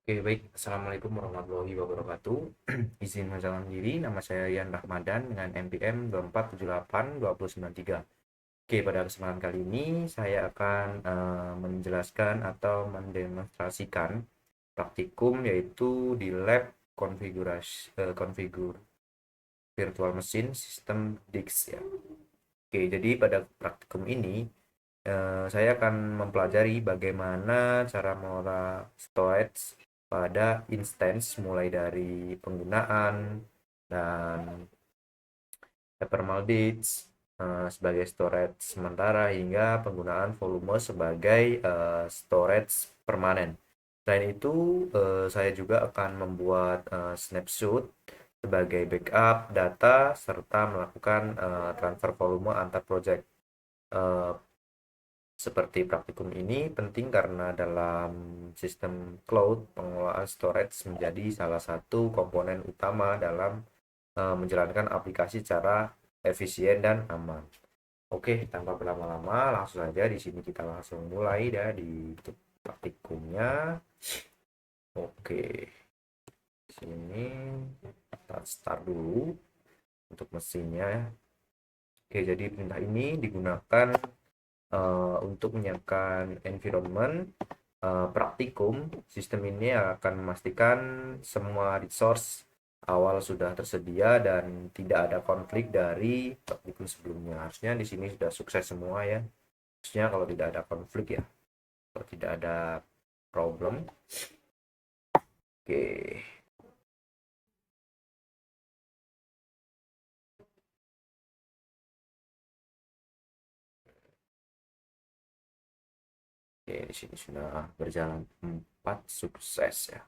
Oke, baik. Assalamualaikum warahmatullahi wabarakatuh. Izin mengenalkan diri, nama saya Yan Rahmadan dengan NPM 24782093. Oke, pada kesempatan kali ini saya akan menjelaskan atau mendemonstrasikan praktikum yaitu di lab konfigur virtual machine sistem DIX ya. Oke, jadi pada praktikum ini saya akan mempelajari bagaimana cara mengelola storage pada instance mulai dari penggunaan dan hypermaldage sebagai storage sementara hingga penggunaan volume sebagai storage permanen. Selain itu, saya juga akan membuat snapshot sebagai backup data serta melakukan transfer volume antar project. Eh, Seperti praktikum ini penting karena dalam sistem cloud, pengelolaan storage menjadi salah satu komponen utama dalam menjalankan aplikasi secara efisien dan aman. Oke, tanpa berlama-lama, langsung saja di sini kita langsung mulai ya di praktikumnya. Oke, di sini kita start dulu untuk mesinnya ya. Oke, jadi perintah ini digunakan untuk menyiapkan environment praktikum. Sistem ini akan memastikan semua resource awal sudah tersedia dan tidak ada konflik dari praktikum sebelumnya. Harusnya di sini sudah sukses semua ya. Harusnya kalau tidak ada konflik ya, kalau tidak ada problem. Oke. Oke, di sini sudah berjalan 4 sukses ya.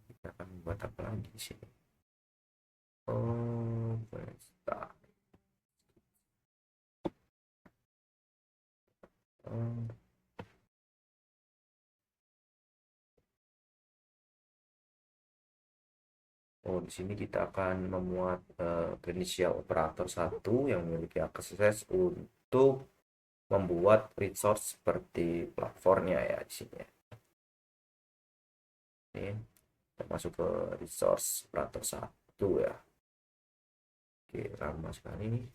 Kita akan membuat apa lagi di sini? Oh, start. Oh, di sini kita akan memuat inisial operator satu yang memiliki akses untuk membuat resource seperti platformnya ya di sini. Ini kita masuk ke resource operator satu ya. Oke, lama sekali nih.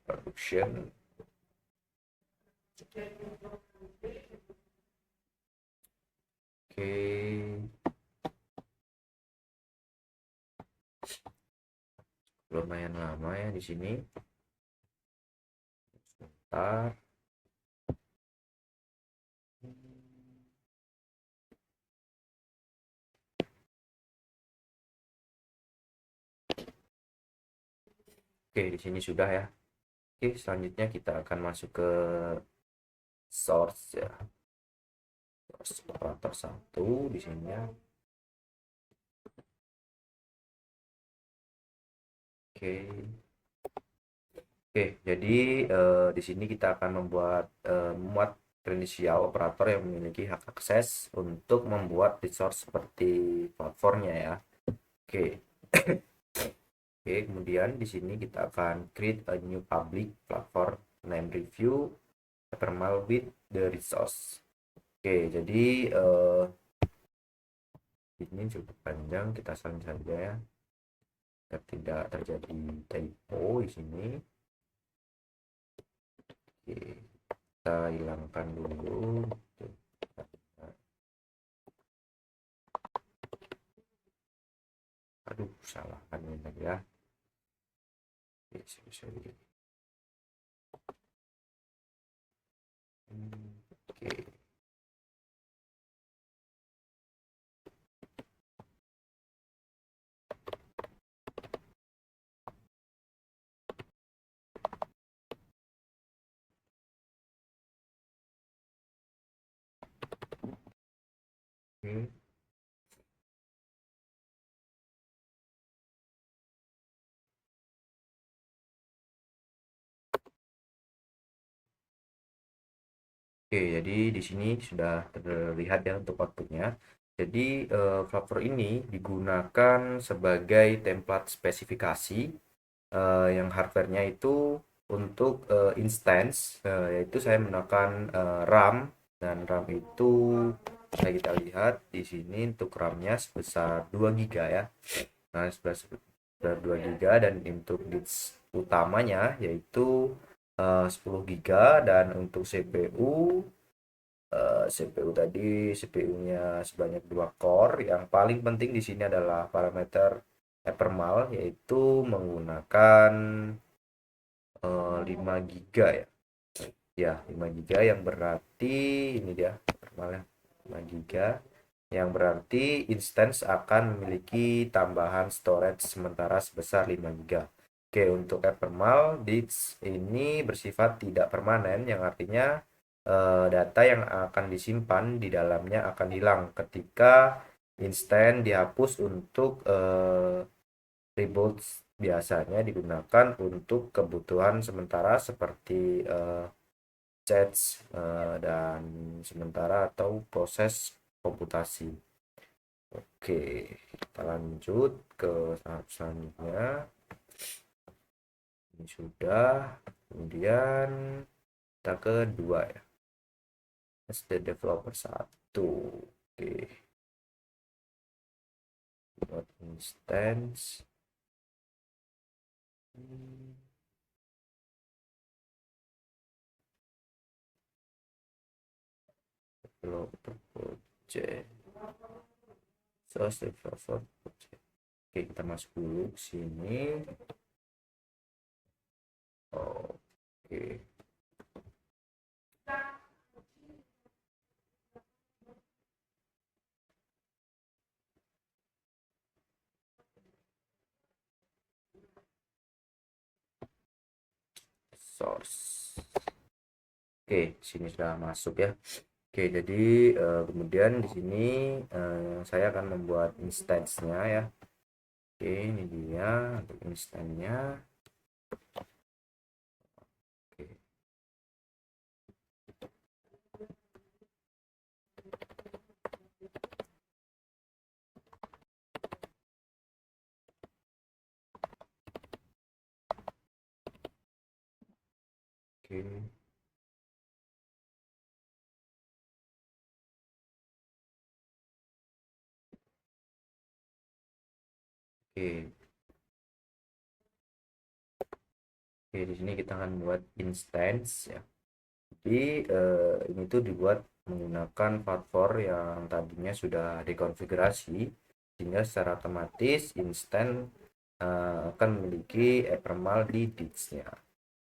Production. Oke, lumayan lama ya di sini. Sebentar. Oke, di sini sudah ya. Oke, selanjutnya kita akan masuk ke source ya. Source operator satu di sini ya. Oke. Oke, jadi di sini kita akan memuat kredensial operator yang memiliki hak akses untuk membuat resource seperti platformnya ya. Oke. Oke, kemudian di sini kita akan create a new public platform name review thermal with the resource. Oke, jadi ini cukup panjang, kita salin saja ya. Agar tidak terjadi typo di sini. Oke, kita hilangkan dulu. Aduh, salah kan ini tadi ya. Oke, sorry. Oke. Oke. Oke, jadi di sini sudah terlihat ya untuk outputnya. Jadi Flavor ini digunakan sebagai template spesifikasi yang hardware-nya itu Untuk instance, yaitu saya menggunakan RAM, dan RAM itu bisa kita lihat di sini untuk RAM-nya sebesar 2 GB ya. Nah, sebesar 2 GB, dan untuk disk utamanya yaitu 10 GB, dan untuk CPU tadi, CPU-nya sebanyak 2 core. Yang paling penting di sini adalah parameter Evermal, yaitu menggunakan 5 GB ya. Ya, 5 GB, yang berarti ini dia Evermalnya 5 GB, yang berarti instance akan memiliki tambahan storage sementara sebesar 5 GB. Oke, untuk Evermal disk ini bersifat tidak permanen, yang artinya data yang akan disimpan di dalamnya akan hilang ketika instan dihapus. Untuk reboot biasanya digunakan untuk kebutuhan sementara seperti chat dan sementara atau proses komputasi. Oke, kita lanjut ke tahap selanjutnya. Ini sudah, kemudian kita ke dua ya, SD developer 1. Oke, buat instance. Developer project, source developer project. Oke, kita masuk dulu ke sini. Oke, source. Oke, sini sudah masuk ya. Oke, jadi kemudian di sini saya akan membuat instance-nya ya. Oke, ini dia untuk instance-nya. Oke. Oke. Oke. Oke, di sini kita akan buat instance ya. Jadi ini tuh dibuat menggunakan platform yang tadinya sudah dikonfigurasi, sehingga secara otomatis instan akan memiliki Evermal di disk-nya.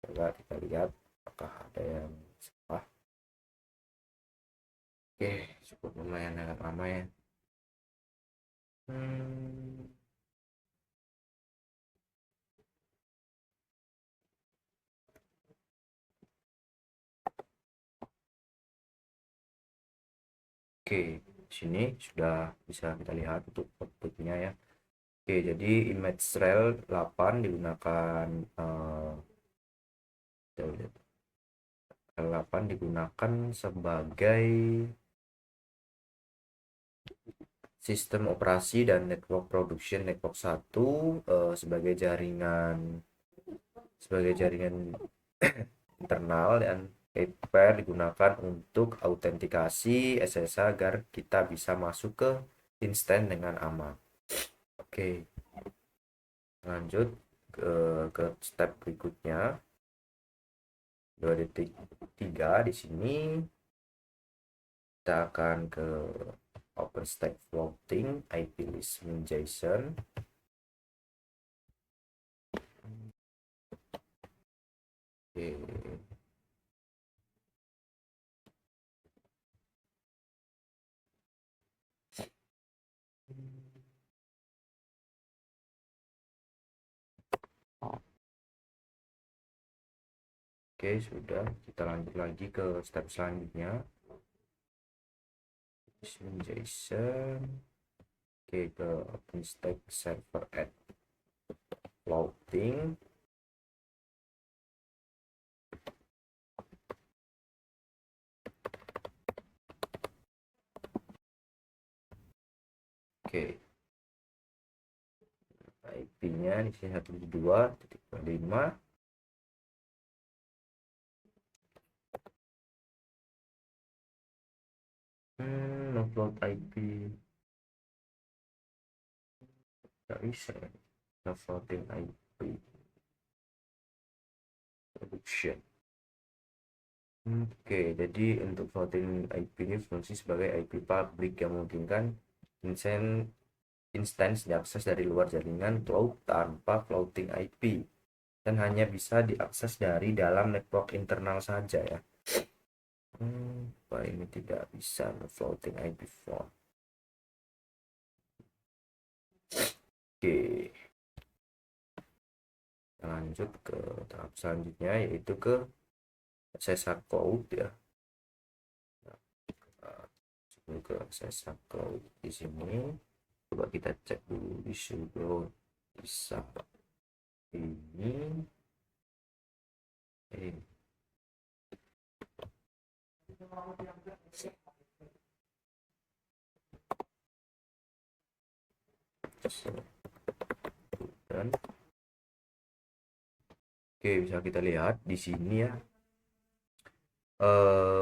Coba kita lihat apakah ada yang salah. Oke, cukup lumayan agak lama ya. Hmm, oke, di sini sudah bisa kita lihat untuk outputnya ya. Oke, jadi image trail 8 digunakan, kita lihat, 8 digunakan sebagai sistem operasi, dan network production network 1 sebagai jaringan internal, dan pair digunakan untuk autentikasi SSH agar kita bisa masuk ke instan dengan aman. Oke, lanjut ke step berikutnya. 2.3 di sini kita akan ke OpenStack floating IP list min JSON. Oke. Oke, sudah. Kita lanjut lagi ke step selanjutnya. JSON. Oke, ke OpenStack server add floating. Oke. IP-nya di sini 172.5. No float IP nggak bisa ya. No floating IP production. Oke, jadi untuk floating IP ini fungsi sebagai IP publik yang memungkinkan instance diakses dari luar jaringan cloud tanpa floating IP dan hanya bisa diakses dari dalam network internal saja ya. Apa ini tidak bisa floating IP phone? Oke, lanjut ke tahap selanjutnya yaitu ke SSH cloud ya. Sebelum ke SSH cloud di sini, coba kita cek dulu di sudo bisa ini dan oke, bisa kita lihat di sini ya.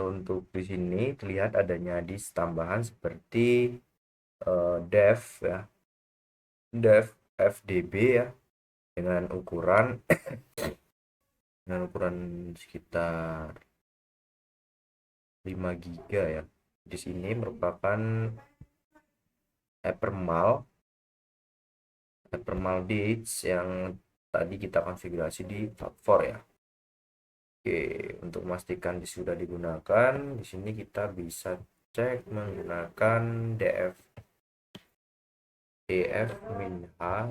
Untuk di sini terlihat adanya disk tambahan seperti dev ya, dev FDB ya, dengan ukuran sekitar 5 giga ya. Di sini merupakan Hypermal disk yang tadi kita konfigurasi di platform ya. Oke, untuk memastikan sudah digunakan, di sini kita bisa cek menggunakan df-h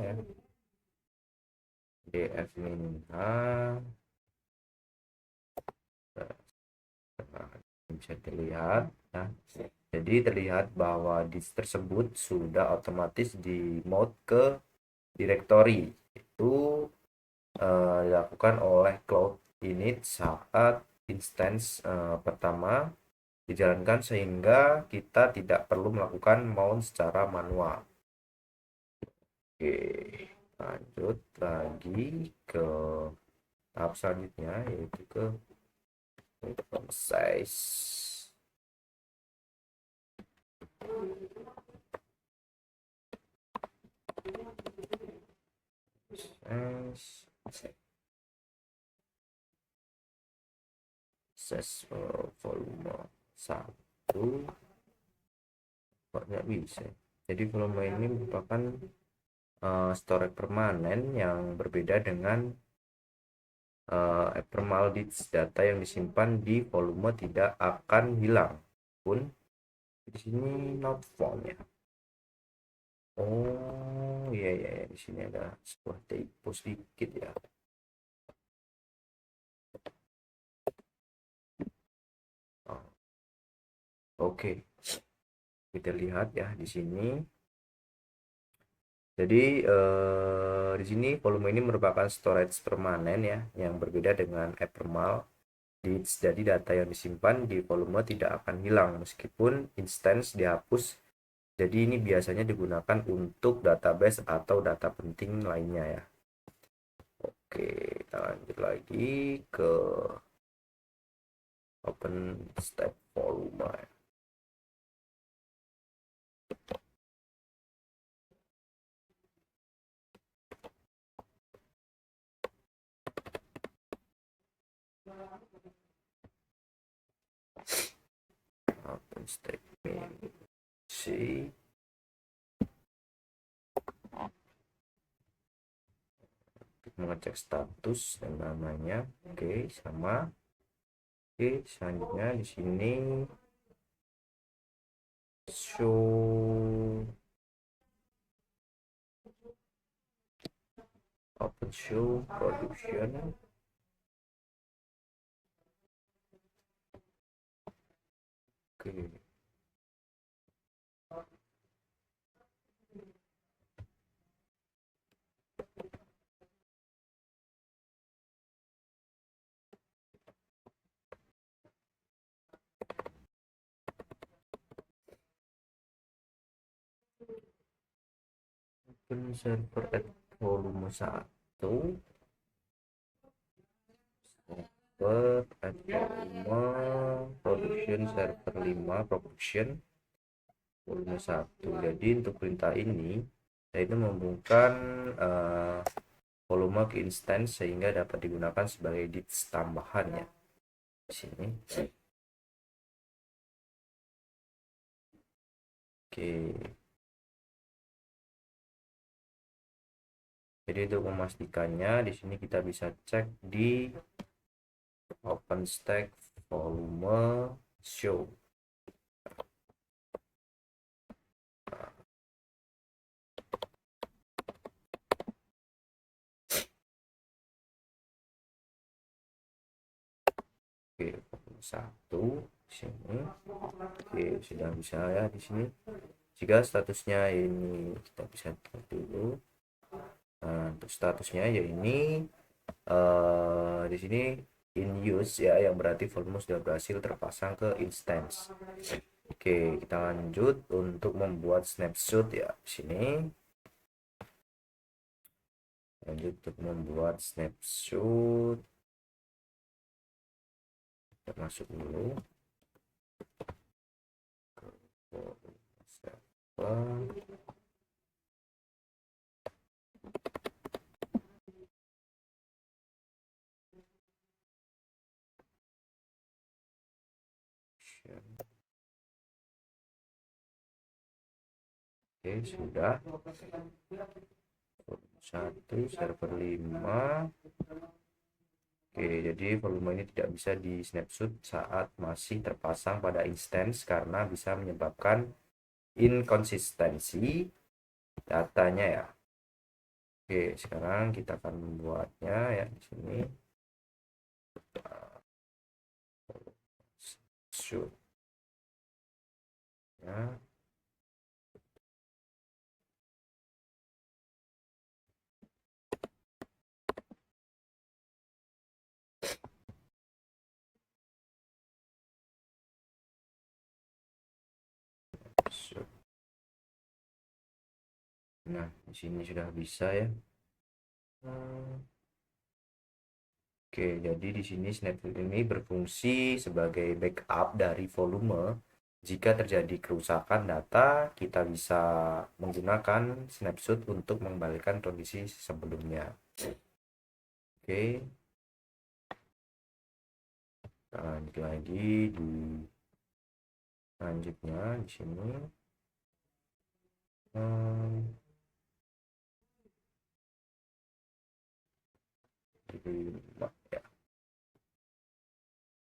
ya. df-h bisa dilihat ya. Jadi terlihat bahwa disk tersebut sudah otomatis di mode ke directory. Itu dilakukan oleh cloud init saat instance pertama dijalankan sehingga kita tidak perlu melakukan mount secara manual. Oke, lanjut lagi ke tahap selanjutnya yaitu ke size. Volume 1 kok nggak bisa. Jadi volume ini merupakan storage permanen yang berbeda dengan abnormal disk. Data yang disimpan di volume tidak akan hilang pun di sini not found ya. Oh iya ya, di sini ada sebuah typo sedikit ya. Oh, oke, kita lihat ya di sini. Jadi di sini volume ini merupakan storage permanen ya, yang berbeda dengan abnormal disk. Jadi data yang disimpan di volume tidak akan hilang meskipun instance dihapus. Jadi ini biasanya digunakan untuk database atau data penting lainnya ya. Oke, kita lanjut lagi ke open step volume. Open step C. Mengecek status dan namanya. Oke, sama. Oke, selanjutnya di sini show open show production. Oke, open server at volume 1 server at volume production server 5 production volume 1. Jadi untuk perintah ini saya itu menghubungkan volume ke instance sehingga dapat digunakan sebagai disk tambahan ya di sini. Oke. Jadi untuk memastikannya di sini kita bisa cek di OpenStack volume show. Oke, volume 1 di sini. Oke, sudah bisa ya di sini. Jika statusnya ini kita bisa lihat dulu. Nah, untuk statusnya ya ini di sini in use ya, yang berarti volume sudah berhasil terpasang ke instance. Oke, kita lanjut untuk membuat snapshot ya di sini. Lanjut untuk membuat snapshot. Kita masuk dulu ke server. Oke, sudah. Satu server 5. Oke, jadi volume ini tidak bisa di snapshot saat masih terpasang pada instance karena bisa menyebabkan inkonsistensi datanya ya. Oke, sekarang kita akan membuatnya ya di sini. Shoot ya. Shoot. Nah, di sini sudah bisa ya. Oke, jadi di sini snapshot ini berfungsi sebagai backup dari volume. Jika terjadi kerusakan data, kita bisa menggunakan snapshot untuk mengembalikan kondisi sebelumnya. Oke, kita lanjut lagi di selanjutnya di sini.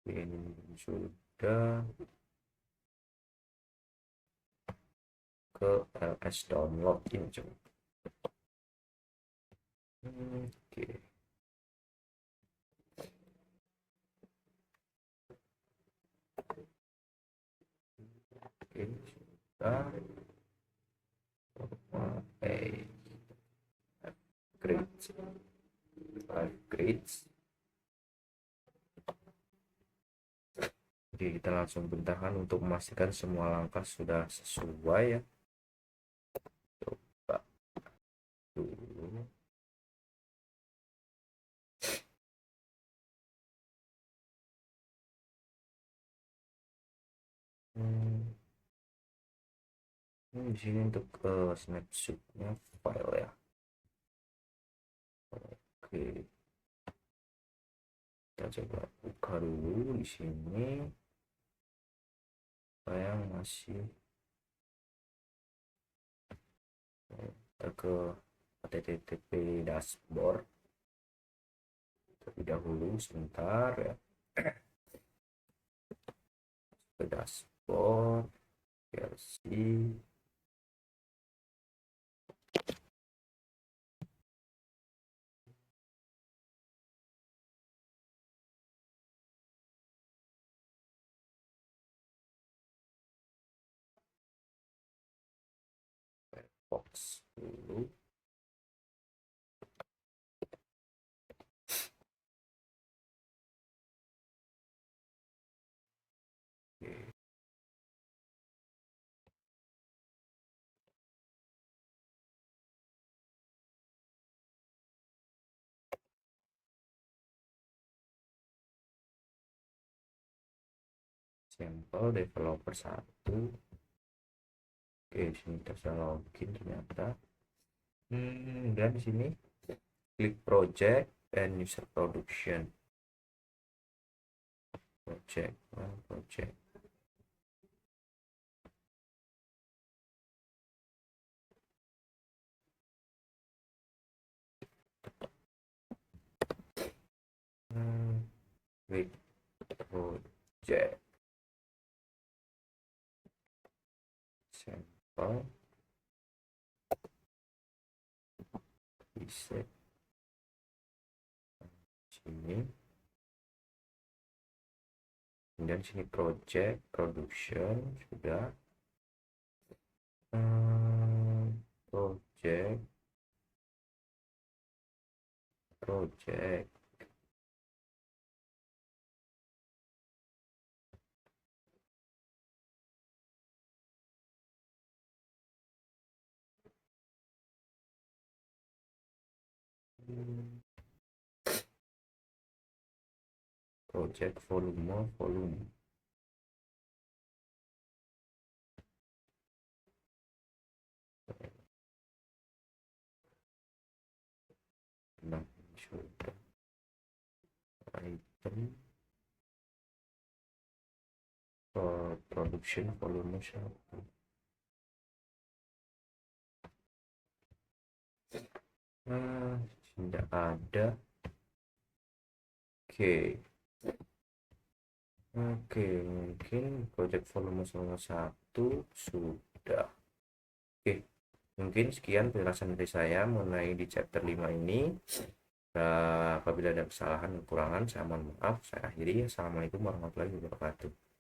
Ya, ini sudah ke ls download ini coba. Oke. Oke, sudah. Upgrade. Jadi kita langsung bentangkan untuk memastikan semua langkah sudah sesuai ya. Coba dulu. Ini di sini untuk snapshotnya file ya. Oke, kita coba buka dulu di sini. Saya masih kita ke http dashboard terlebih dahulu sebentar ya. Ke dashboard versi box dulu. Oke. Sampel developer 1. Oke, sini kita bisa login ternyata. Dan di sini klik project and user production. Project. Klik project sampel bisa sini, kemudian sini project production sudah. Project project volume. Nah, sudah item production volume 1. Tidak ada. Oke, mungkin project volume 1 sudah. Oke, mungkin sekian penjelasan dari saya mengenai di chapter 5 ini. Apabila ada kesalahan kekurangan, saya mohon maaf. Saya akhiri. Assalamualaikum warahmatullahi wabarakatuh.